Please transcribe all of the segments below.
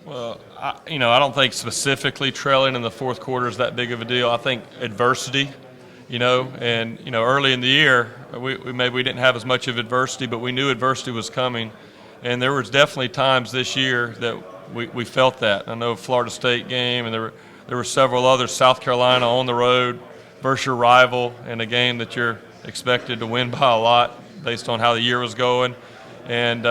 Well, I don't think specifically trailing in the fourth quarter is that big of a deal. I think adversity, early in the year, maybe we didn't have as much of adversity, but we knew adversity was coming. And there was definitely times this year that we felt that. I know Florida State game, and there were several others, South Carolina on the road versus your rival in a game that you're expected to win by a lot based on how the year was going. And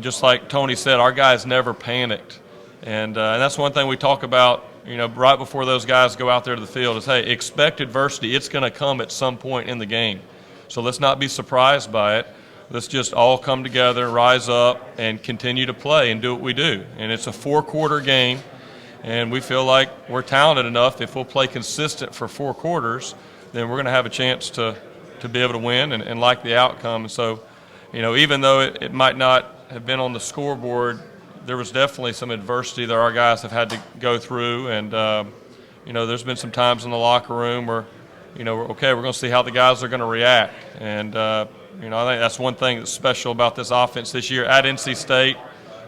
just like Tony said, our guys never panicked. And that's one thing we talk about, right before those guys go out there to the field is, hey, expect adversity. It's going to come at some point in the game. So let's not be surprised by it. Let's just all come together, rise up, and continue to play and do what we do. And it's a 4-quarter game, and we feel like we're talented enough. If we'll play consistent for 4 quarters, then we're going to have a chance to be able to win and like the outcome. And so, even though it might not have been on the scoreboard, there was definitely some adversity that our guys have had to go through. And, there's been some times in the locker room where, we're going to see how the guys are going to react. And, I think that's one thing that's special about this offense this year. At NC State,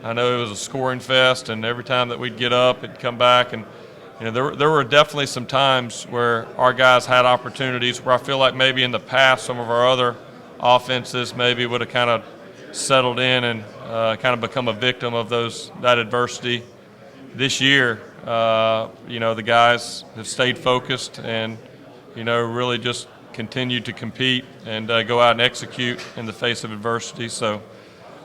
I know it was a scoring fest, and every time that we'd get up, it'd come back. And, there were definitely some times where our guys had opportunities where I feel like maybe in the past some of our other offenses maybe would have kind of settled in and kind of become a victim of that adversity. This year, the guys have stayed focused and, really just continued to compete and go out and execute in the face of adversity. So,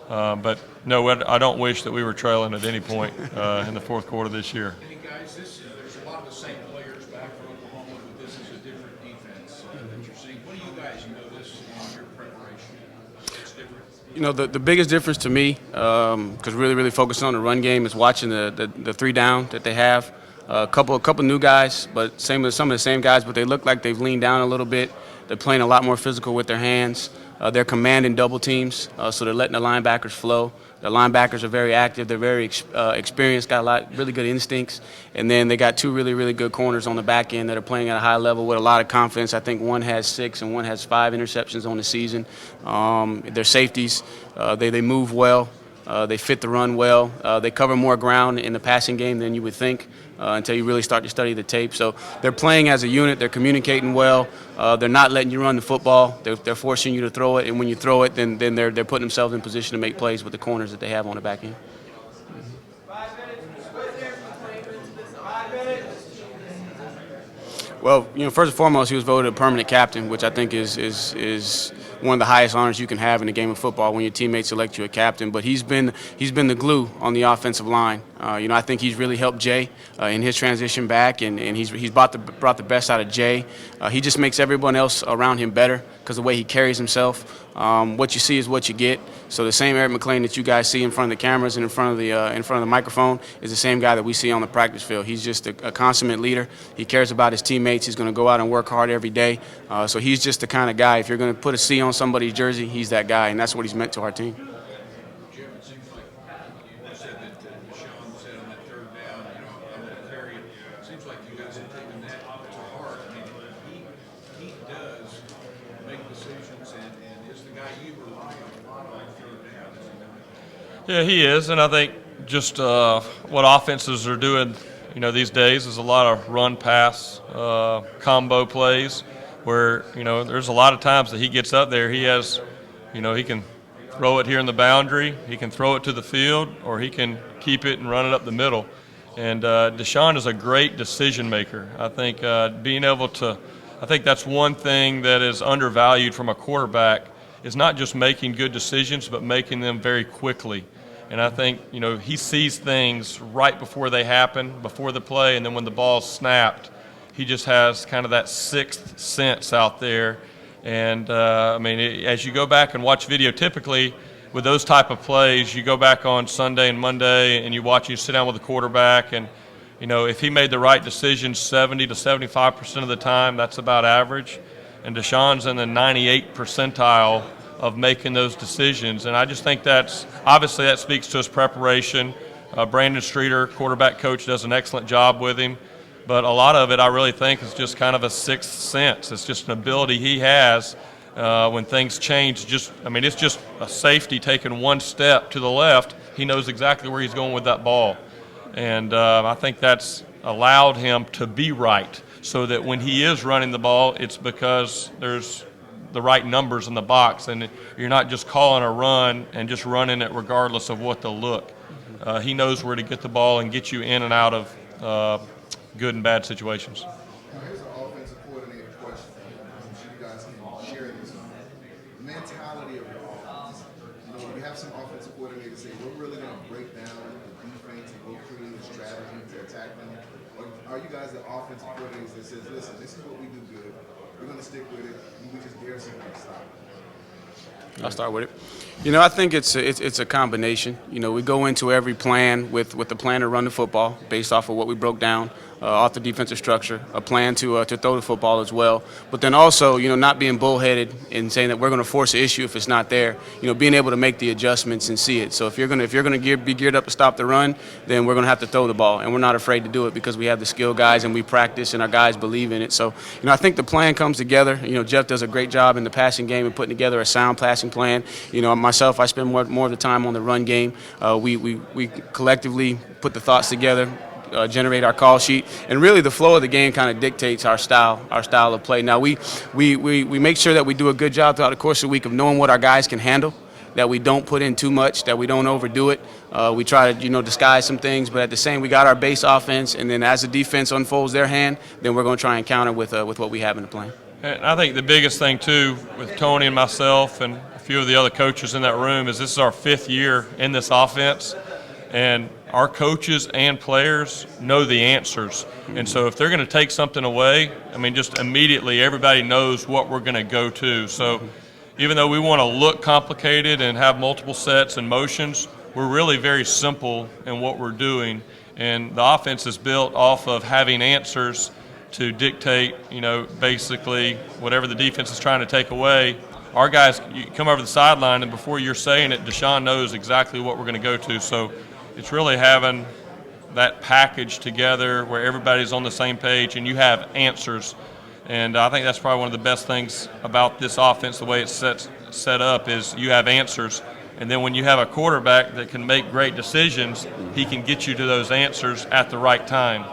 but no, I don't wish that we were trailing at any point in the fourth quarter this year. Hey guys, there's a lot of the same players back for Oklahoma, but this is a different defense that you're seeing. What do you guys notice in your preparation? It's different. The biggest difference to me, because really focusing on the run game, is watching the 3 down that they have. A couple new guys, but some of the same guys, but they look like they've leaned down a little bit. They're playing a lot more physical with their hands. They're commanding double teams, so they're letting the linebackers flow. The linebackers are very active. They're very experienced, got really good instincts. And then they got 2 really good corners on the back end that are playing at a high level with a lot of confidence. I think one has 6 and one has 5 interceptions on the season. Their safeties, they move well. They fit the run well. They cover more ground in the passing game than you would think until you really start to study the tape. So they're playing as a unit. They're communicating well. They're not letting you run the football. They're forcing you to throw it, and when you throw it, then they're putting themselves in position to make plays with the corners that they have on the back end. Well, first and foremost, he was voted a permanent captain, which I think is one of the highest honors you can have in a game of football when your teammates select you a captain. But he's been the glue on the offensive line. I think he's really helped Jay in his transition back, and he's brought the best out of Jay. He just makes everyone else around him better because of the way he carries himself. What you see is what you get. So the same Eric McLean that you guys see in front of the cameras and in front of the microphone is the same guy that we see on the practice field. He's just a consummate leader. He cares about his teammates. He's going to go out and work hard every day. So he's just the kind of guy. If you're going to put a C on somebody's jersey, he's that guy, and that's what he's meant to our team. Jim, it seems like you said that Deshaun said on that 3rd down, I'm going to carry it. It seems like you guys have taken that to heart. I mean, he does make decisions and is the guy you rely on a lot on 3rd down, is he not? Yeah, he is, and I think just what offenses are doing, these days is a lot of run-pass combo plays where, there's a lot of times that he gets up there, he has, he can throw it here in the boundary, he can throw it to the field, or he can keep it and run it up the middle. And Deshaun is a great decision maker. I think I think that's one thing that is undervalued from a quarterback is not just making good decisions, but making them very quickly. And I think, he sees things right before they happen, before the play, and then when the ball's snapped, he just has kind of that 6th sense out there. And, as you go back and watch video, typically with those type of plays, you go back on Sunday and Monday and you sit down with the quarterback, and, if he made the right decision 70 to 75% of the time, that's about average. And Deshaun's in the 98th percentile of making those decisions. And I just think that speaks to his preparation. Brandon Streeter, quarterback coach, does an excellent job with him. But a lot of it, I really think, is just kind of a 6th sense. It's just an ability he has when things change, it's just a safety taking one step to the left. He knows exactly where he's going with that ball. And I think that's allowed him to be right, so that when he is running the ball, it's because there's the right numbers in the box, and you're not just calling a run and just running it regardless of what they'll look. He knows where to get the ball and get you in and out of good and bad situations. Now, here's an offensive coordinator question. I'm sure you guys can share this. The mentality of your offense. We have some offensive coordinators say we're really going to break down the defense and go create a strategy to attack them. Or are you guys the offensive coordinators that says, listen, this is what we do good. We're going to stick with it, and we just dare somebody to stop it? I'll start with it. I think it's a combination. We go into every plan with the plan to run the football based off of what we broke down off the defensive structure, a plan to throw the football as well. But then also, not being bullheaded and saying that we're going to force an issue if it's not there. Being able to make the adjustments and see it. So if you're going to be geared up to stop the run, then we're going to have to throw the ball, and we're not afraid to do it because we have the skill guys and we practice and our guys believe in it. So I think the plan comes together. Jeff does a great job in the passing game and putting together a sound passing plan. Myself, I spend more of the time on the run game. We collectively put the thoughts together, generate our call sheet, and really the flow of the game kind of dictates our style of play. Now we make sure that we do a good job throughout the course of the week of knowing what our guys can handle, that we don't put in too much, that we don't overdo it. We try to disguise some things, but at the same, we got our base offense, and then as the defense unfolds their hand, then we're going to try and counter with what we have in the plan. And I think the biggest thing too with Tony and myself and a few of the other coaches in that room is this is our 5th year in this offense, and our coaches and players know the answers. And so if they're going to take something away, just immediately everybody knows what we're going to go to. So even though we want to look complicated and have multiple sets and motions, we're really very simple in what we're doing. And the offense is built off of having answers to dictate, basically whatever the defense is trying to take away. Our guys, you come over the sideline, and before you're saying it, Deshaun knows exactly what we're going to go to. So it's really having that package together where everybody's on the same page and you have answers. And I think that's probably one of the best things about this offense, the way it's set up, is you have answers. And then when you have a quarterback that can make great decisions, he can get you to those answers at the right time.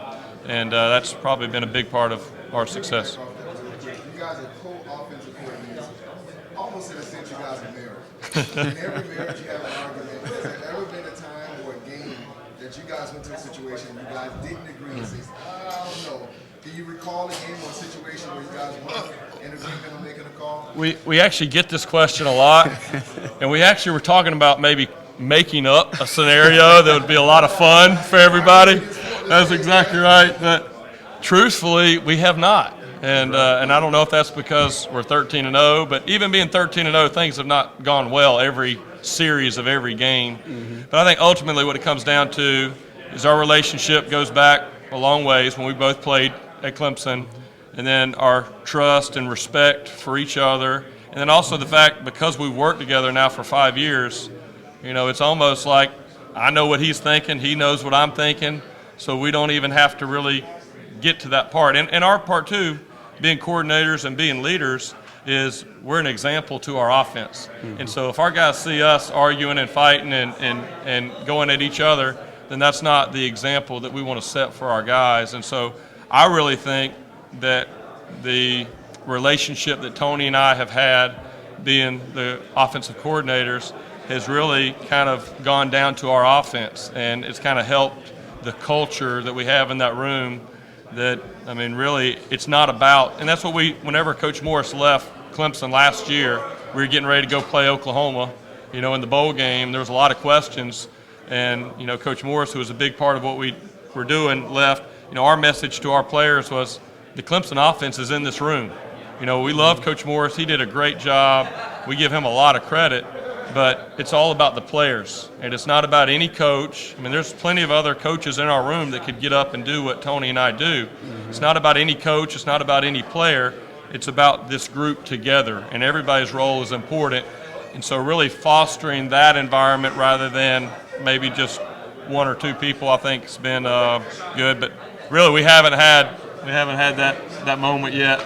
And that's probably been a big part of our success. You guys are co-offensive coordinators. Almost in a sense, you guys are married. In every marriage, you have an argument. Has there ever been a time or a game that you guys went to a situation where you guys didn't agree and say, I don't know? Can you recall a game or a situation where you guys weren't in agreement on making a call? We actually get this question a lot, and we actually were talking about maybe making up a scenario that would be a lot of fun for everybody. That's exactly right. But truthfully, we have not. And I don't know if that's because we're 13-0, but even being 13-0, things have not gone well every series of every game. Mm-hmm. But I think ultimately what it comes down to is our relationship goes back a long ways when we both played at Clemson, and then our trust and respect for each other, and then also the fact because we've worked together now for 5 years, it's almost like I know what he's thinking, he knows what I'm thinking, so we don't even have to really get to that part. And our part too, being coordinators and being leaders, is we're an example to our offense. Mm-hmm. And so if our guys see us arguing and fighting and going at each other, then that's not the example that we want to set for our guys. And so I really think that the relationship that Tony and I have had, being the offensive coordinators, has really kind of gone down to our offense, and it's kind of helped the culture that we have in that room. That, really, it's not about, and that's what whenever Coach Morris left Clemson last year, we were getting ready to go play Oklahoma, in the bowl game. There was a lot of questions, and, Coach Morris, who was a big part of what we were doing, left. Our message to our players was the Clemson offense is in this room. We love Coach Morris. He did a great job. We give him a lot of credit, but it's all about the players, and it's not about any coach. There's plenty of other coaches in our room that could get up and do what Tony and I do. Mm-hmm. It's not about any coach. It's not about any player. It's about this group together, and everybody's role is important. And so really fostering that environment rather than maybe just one or two people, I think has been good. But really, we haven't had that moment yet.